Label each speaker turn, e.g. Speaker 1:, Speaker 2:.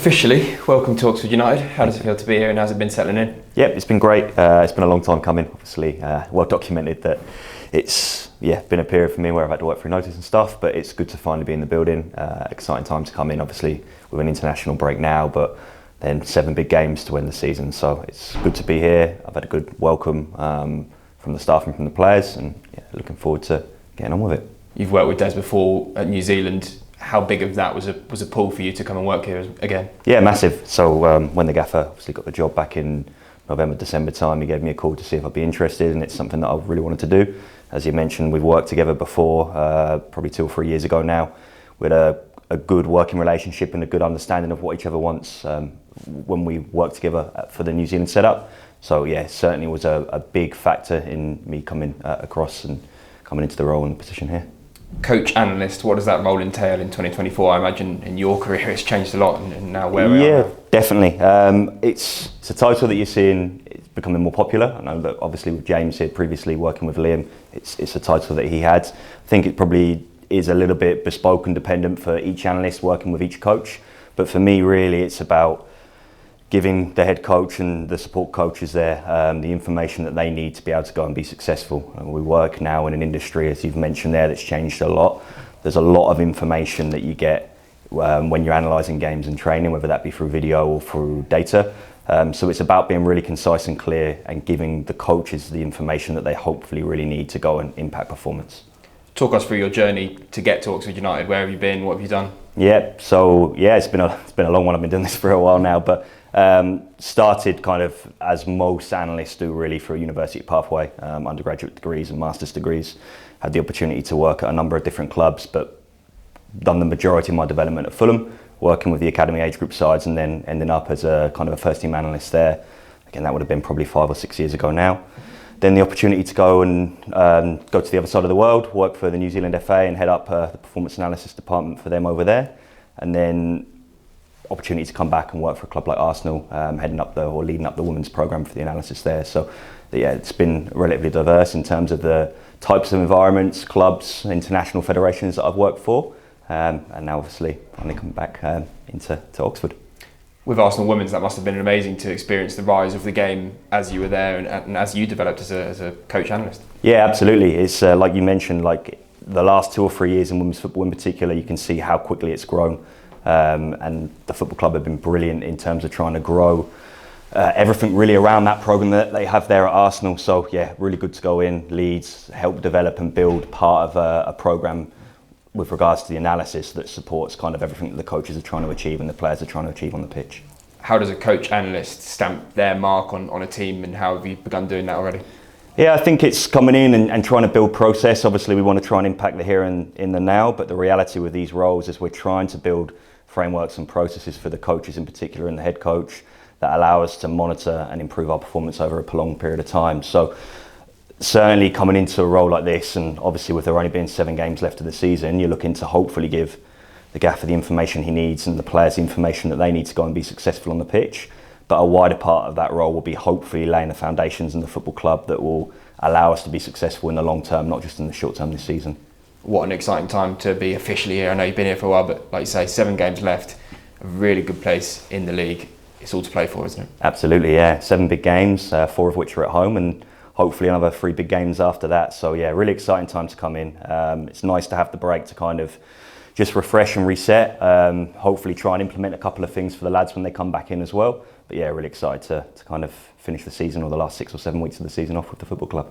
Speaker 1: Officially, welcome to Oxford United. How does it feel to be here and how's it been settling in?
Speaker 2: Yeah, it's been great. It's been a long time coming, obviously. Well documented that it's been a period for me where I've had to work through notice and stuff, but it's good to finally be in the building. Exciting time to come in, obviously, with an international break now, but then 7 big games to win the season. So it's good to be here. I've had a good welcome from the staff and from the players, and looking forward to getting on with it.
Speaker 1: You've worked with Des before at New Zealand. How big of that was a pull for you to come and work here again? Yeah,
Speaker 2: massive. So when the gaffer obviously got the job back in November, December time, he gave me a call to see if I'd be interested, and it's something that I really wanted to do. As you mentioned, we've worked together before, probably 2 or 3 years ago now. We had a good working relationship and a good understanding of what each other wants when we worked together for the New Zealand setup. So yeah, certainly was a big factor in me coming across and coming into the role and the position here.
Speaker 1: Coach Analyst, what does that role entail in 2024? I imagine in your career it's changed a lot and now where we are.
Speaker 2: Yeah, definitely. It's a title that you're seeing it's becoming more popular. I know that obviously with James here previously working with Liam, it's a title that he had. I think it probably is a little bit bespoke and dependent for each analyst working with each coach. But for me really it's about giving the head coach and the support coaches there the information that they need to be able to go and be successful. We work now in an industry, as you've mentioned there, that's changed a lot. There's a lot of information that you get when you're analysing games and training, whether that be through video or through data. So it's about being really concise and clear and giving the coaches the information that they hopefully really need to go and impact performance.
Speaker 1: Talk us through your journey to get to Oxford United. Where have you been? What have you done?
Speaker 2: It's been a long one. I've been doing this for a while now, but started kind of as most analysts do really through a university pathway, undergraduate degrees and master's degrees. Had the opportunity to work at a number of different clubs, but done the majority of my development at Fulham, working with the academy age group sides and then ending up as a kind of a first team analyst there. Again, that would have been probably 5 or 6 years ago now. Then the opportunity to go and go to the other side of the world, work for the New Zealand FA and head up the performance analysis department for them over there. And then opportunity to come back and work for a club like Arsenal, leading up the women's programme for the analysis there. So yeah, it's been relatively diverse in terms of the types of environments, clubs, international federations that I've worked for. And now obviously finally come back into Oxford.
Speaker 1: With Arsenal Women's, that must have been amazing to experience the rise of the game as you were there and as you developed as a coach analyst.
Speaker 2: Yeah, absolutely. It's like you mentioned, like the last 2 or 3 years in women's football in particular, you can see how quickly it's grown. And the football club have been brilliant in terms of trying to grow everything really around that programme that they have there at Arsenal. So yeah, really good to go in, Leeds, help develop and build part of a programme with regards to the analysis that supports kind of everything that the coaches are trying to achieve and the players are trying to achieve on the pitch.
Speaker 1: How does a coach analyst stamp their mark on a team, and how have you begun doing that already?
Speaker 2: Yeah, I think it's coming in and trying to build process. Obviously we want to try and impact the here and in the now, but the reality with these roles is we're trying to build frameworks and processes for the coaches in particular and the head coach that allow us to monitor and improve our performance over a prolonged period of time. So certainly coming into a role like this, and obviously with there only being 7 games left of the season, you're looking to hopefully give the gaffer the information he needs and the players the information that they need to go and be successful on the pitch. But a wider part of that role will be hopefully laying the foundations in the football club that will allow us to be successful in the long term, not just in the short term this season.
Speaker 1: What an exciting time to be officially here. I know you've been here for a while, but like you say, 7 games left, a really good place in the league. It's all to play for, isn't it?
Speaker 2: Absolutely, yeah. 7 big games, 4 of which are at home, and hopefully another 3 big games after that. So yeah, really exciting time to come in. It's nice to have the break to kind of just refresh and reset. Hopefully try and implement a couple of things for the lads when they come back in as well. But yeah, really excited to kind of finish the season or the last 6 or 7 weeks of the season off with the football club.